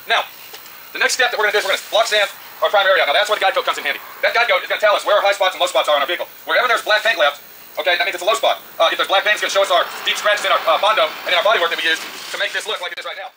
Now, the next step that we're going to do is we're going to block sand our primary area out. Now that's where the guide coat comes in handy. That guide coat is going to tell us where our high spots and low spots are on our vehicle. Wherever there's black paint left, okay, that means it's a low spot. If there's black paint, it's going to show us our deep scratches in our Bondo and in our bodywork that we use to make this look like it is right now.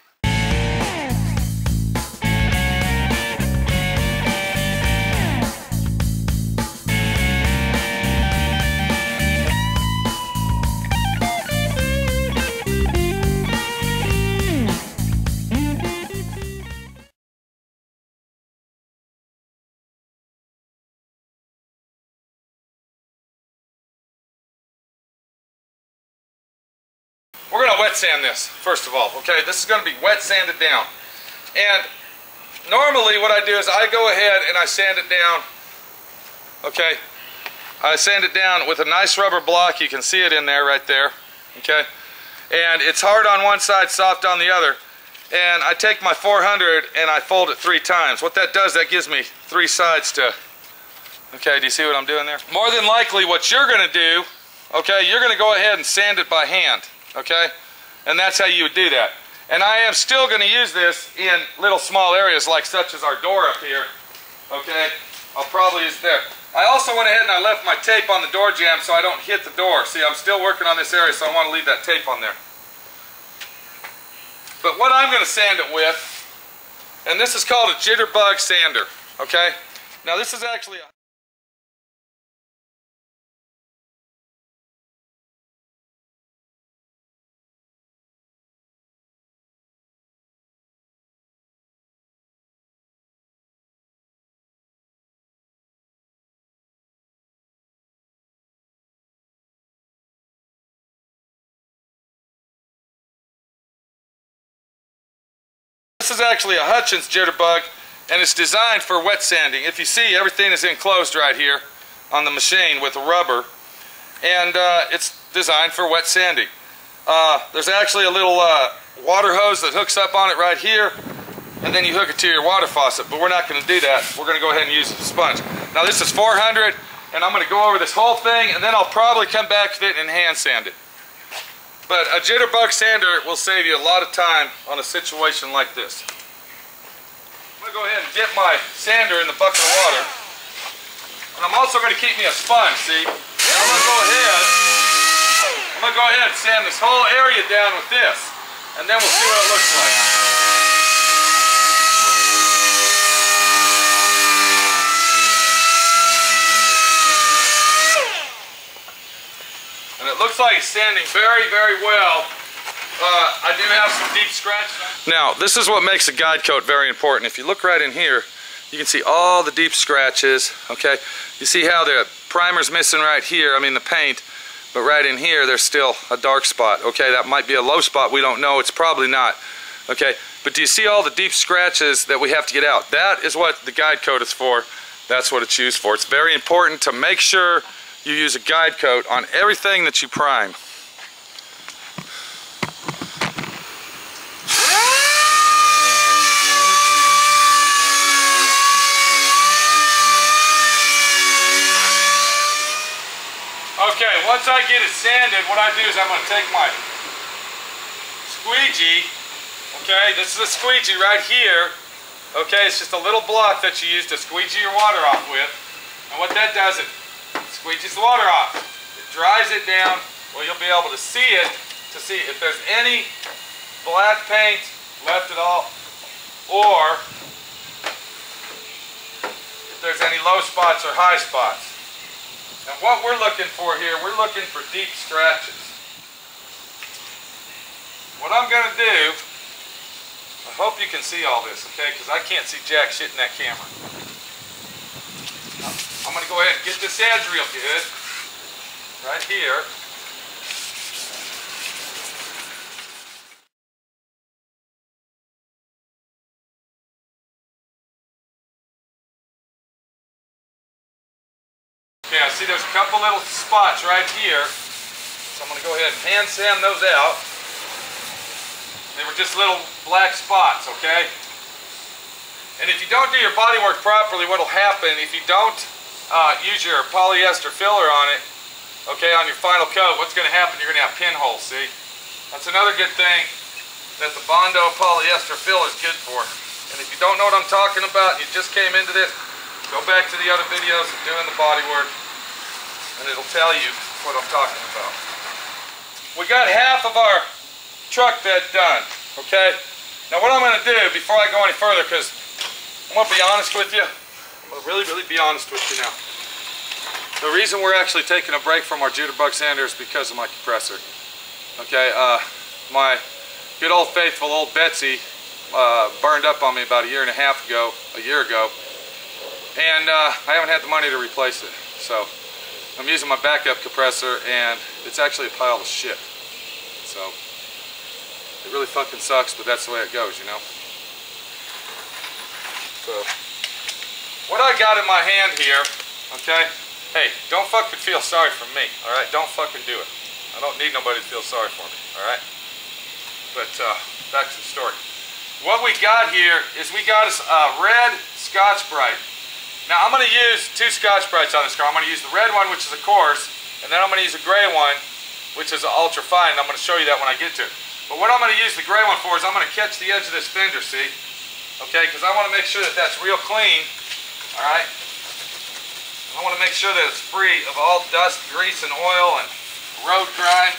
We're going to wet sand this, first of all, okay? This is going to be wet sanded down. And normally what I do is I go ahead and I sand it down, okay? I sand it down with a nice rubber block. You can see it in there, right there, okay? And it's hard on one side, soft on the other. And I take my 400 and I fold it 3 times. What that does, that gives me 3 sides to, okay, do you see what I'm doing there? More than likely what you're going to do, okay, you're going to go ahead and sand it by hand. Okay, and that's how you would do that. And I am still going to use this in little small areas like such as our door up here. Okay, I'll probably use it there. I also went ahead and I left my tape on the door jamb so I don't hit the door. See, I'm still working on this area, so I want to leave that tape on there. But what I'm going to sand it with, and this is called a jitterbug sander. Okay, now this is actually a This is actually a Hutchins jitterbug, and it's designed for wet sanding. If you see, everything is enclosed right here on the machine with rubber, and it's designed for wet sanding. There's actually a little water hose that hooks up on it right here, and then you hook it to your water faucet, but we're not going to do that. We're going to go ahead and use the sponge. Now this is 400, and I'm going to go over this whole thing, and then I'll probably come back to it and hand sand it. But a jitterbug sander will save you a lot of time on a situation like this. I'm going to go ahead and dip my sander in the bucket of water. And I'm also going to keep me a sponge, see? And I'm going to go ahead and sand this whole area down with this. And then we'll see what it looks like. And it looks like it's sanding very, very well. I do have some deep scratches. Now, this is what makes a guide coat very important. If you look right in here, you can see all the deep scratches, okay? You see how the primer's missing right here, I mean the paint, but right in here there's still a dark spot, okay? That might be a low spot, we don't know, it's probably not, okay? But do you see all the deep scratches that we have to get out? That is what the guide coat is for. That's what it's used for. It's very important to make sure you use a guide coat on everything that you prime. Okay, once I get it sanded, what I do is I'm going to take my squeegee, okay, this is a squeegee right here, okay, it's just a little block that you use to squeegee your water off with, and what that does, it squeegees the water off. It dries it down where you'll be able to see it, to see if there's any black paint left at all, or if there's any low spots or high spots. And what we're looking for here, we're looking for deep scratches. What I'm going to do, I hope you can see all this, okay, because I can't see jack shit in that camera. I'm going to go ahead and get this edge real good, right here. Okay, I see there's a couple little spots right here, so I'm going to go ahead and hand sand those out. They were just little black spots, okay? And if you don't do your body work properly, what will happen, if you don't use your polyester filler on it, okay, on your final coat, what's going to happen? You're going to have pinholes, see? That's another good thing that the Bondo polyester filler is good for. And if you don't know what I'm talking about, you just came into this, go back to the other videos of doing the bodywork, and it'll tell you what I'm talking about. We got half of our truck bed done, okay? Now what I'm going to do before I go any further, because I'm going to be honest with you, I'm going to really be honest with you now. The reason we're actually taking a break from our jitterbug sander is because of my compressor. Okay, my good old faithful old Betsy burned up on me about a year ago, and I haven't had the money to replace it. So I'm using my backup compressor, and it's actually a pile of shit. So it really fucking sucks, but that's the way it goes, you know. So what I got in my hand here, okay? Hey, don't fucking feel sorry for me, all right? Don't fucking do it. I don't need nobody to feel sorry for me, all right? But back to the story. What we got here is we got a red Scotchbrite. Now I'm going to use two Scotchbrites on this car. I'm going to use the red one, which is a coarse, and then I'm going to use a gray one, which is an ultra fine. And I'm going to show you that when I get to it. But what I'm going to use the gray one for is I'm going to catch the edge of this fender, see? Okay, because I want to make sure that that's real clean, all right? I want to make sure that it's free of all dust, grease, and oil, and road grime.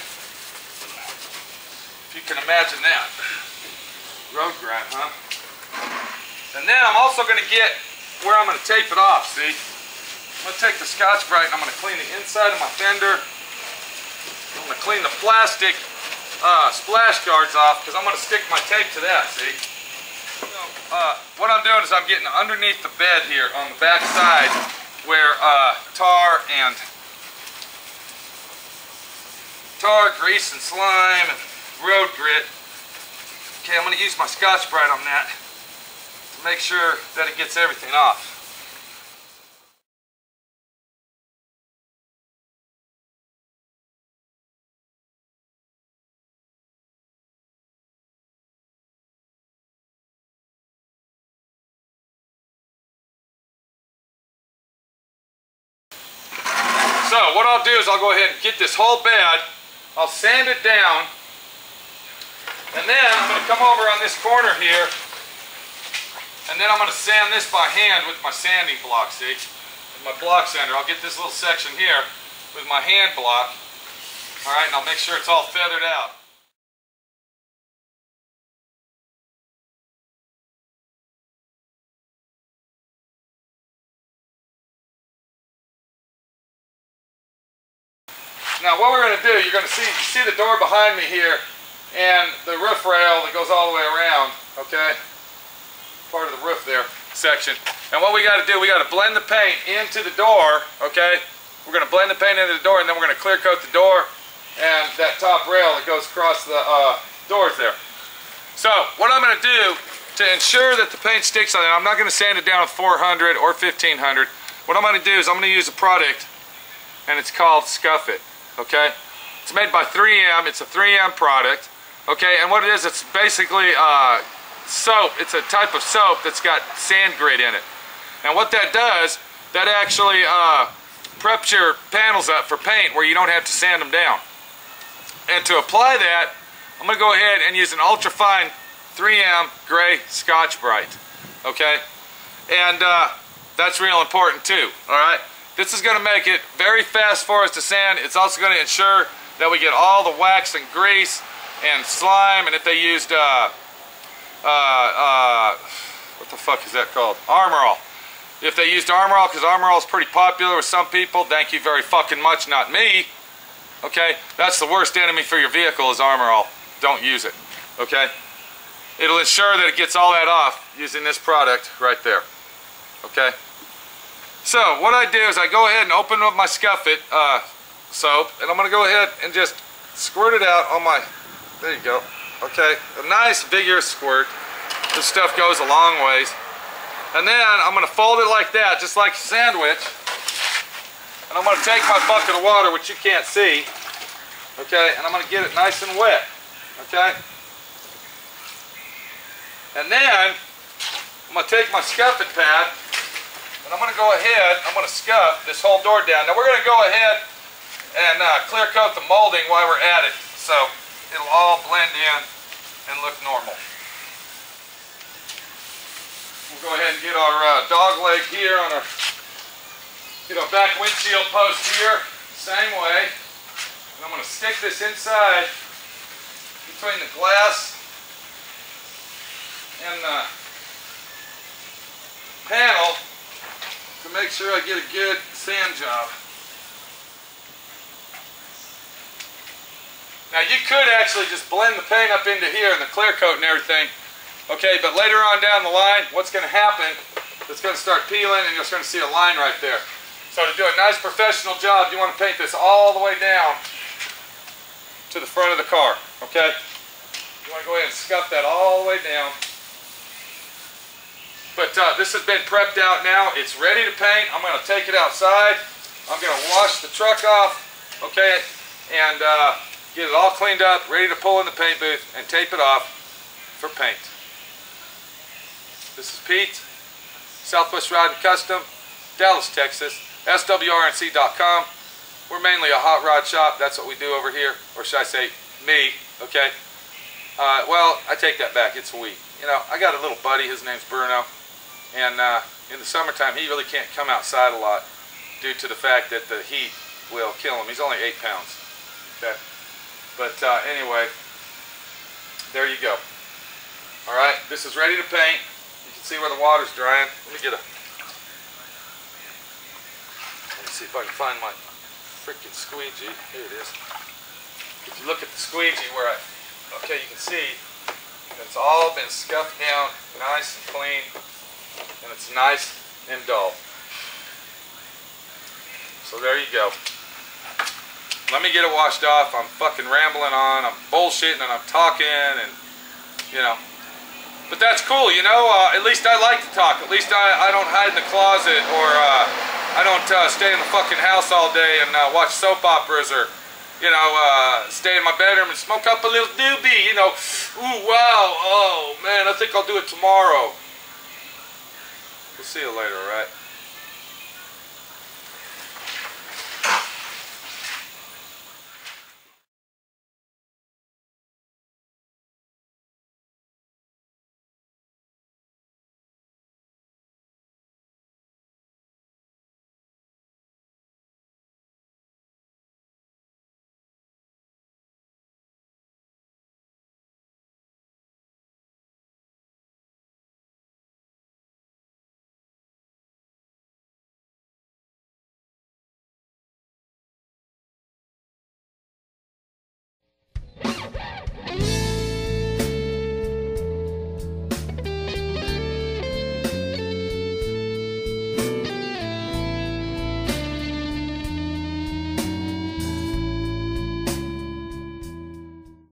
If you can imagine that. Road grime, huh? And then I'm also going to get where I'm going to tape it off, see? I'm going to take the Scotchbrite and I'm going to clean the inside of my fender. I'm going to clean the plastic splash guards off because I'm going to stick my tape to that, see? So, what I'm doing is I'm getting underneath the bed here on the back side where tar, grease, and slime, and road grit. Okay, I'm going to use my Scotchbrite on that to make sure that it gets everything off. So what I'll do is I'll go ahead and get this whole bed, I'll sand it down, and then I'm going to come over on this corner here, and then I'm going to sand this by hand with my sanding block, see? With my block sander. I'll get this little section here with my hand block, alright, and I'll make sure it's all feathered out. Now what we're going to do, you're going to see the door behind me here and the roof rail that goes all the way around, okay? Part of the roof there, section. And what we got to do, we got to blend the paint into the door, okay? We're going to blend the paint into the door, and then we're going to clear coat the door and that top rail that goes across the doors there. So what I'm going to do to ensure that the paint sticks on it, I'm not going to sand it down at 400 or 1500. What I'm going to do is I'm going to use a product, and it's called Scuffing. Okay, it's made by 3M. It's a 3M product. Okay, and what it is, it's basically soap. It's a type of soap that's got sand grit in it. And what that does, that actually preps your panels up for paint where you don't have to sand them down. And to apply that, I'm going to go ahead and use an ultra fine 3M gray Scotchbrite. Okay, and that's real important too. All right. This is going to make it very fast for us to sand. It's also going to ensure that we get all the wax and grease and slime, and if they used, what the fuck is that called? Armor All. If they used Armor All, because Armor All is pretty popular with some people, thank you very fucking much, not me. Okay, that's the worst enemy for your vehicle is Armor All. Don't use it, okay? It'll ensure that it gets all that off using this product right there, okay? So what I do is I go ahead and open up my Scuffing soap, and I'm going to go ahead and just squirt it out on my, there you go, okay, a nice vigorous squirt. This stuff goes a long ways. And then I'm going to fold it like that, just like a sandwich, and I'm going to take my bucket of water, which you can't see, okay, and I'm going to get it nice and wet, okay. And then I'm going to take my Scuffing pad, and I'm going to go ahead, I'm going to scuff this whole door down. Now we're going to go ahead and clear coat the molding while we're at it, so it'll all blend in and look normal. We'll go ahead and get our dog leg here on our, get our back windshield post here, same way. And I'm going to stick this inside between the glass and the panel to make sure I get a good sand job. Now you could actually just blend the paint up into here and the clear coat and everything, okay, but later on down the line, what's going to happen, it's going to start peeling and you're going to see a line right there. So to do a nice professional job, you want to paint this all the way down to the front of the car, okay? You want to go ahead and scuff that all the way down. But this has been prepped out now. It's ready to paint. I'm going to take it outside. I'm going to wash the truck off, okay, and get it all cleaned up, ready to pull in the paint booth and tape it off for paint. This is Pete, Southwest Rod & Custom, Dallas, Texas, swrnc.com. We're mainly a hot rod shop. That's what we do over here, or should I say me, okay? Well, I take that back. It's we. You know, I got a little buddy. His name's Bruno. And in the summertime, he really can't come outside a lot due to the fact that the heat will kill him. He's only 8 pounds. Okay. But anyway, there you go. All right, this is ready to paint. You can see where the water's drying. Let me see if I can find my freaking squeegee. Here it is. If you look at the squeegee where okay, you can see it's all been scuffed down nice and clean, and it's nice and dull. So there you go. Let me get it washed off. I'm fucking rambling on. I'm bullshitting and I'm talking, and you know. But that's cool, you know. At least I like to talk. At least I don't hide in the closet, or I don't stay in the fucking house all day and watch soap operas, or you know, stay in my bedroom and smoke up a little doobie, you know. Ooh, wow, oh man, I think I'll do it tomorrow. We'll see you later, all right?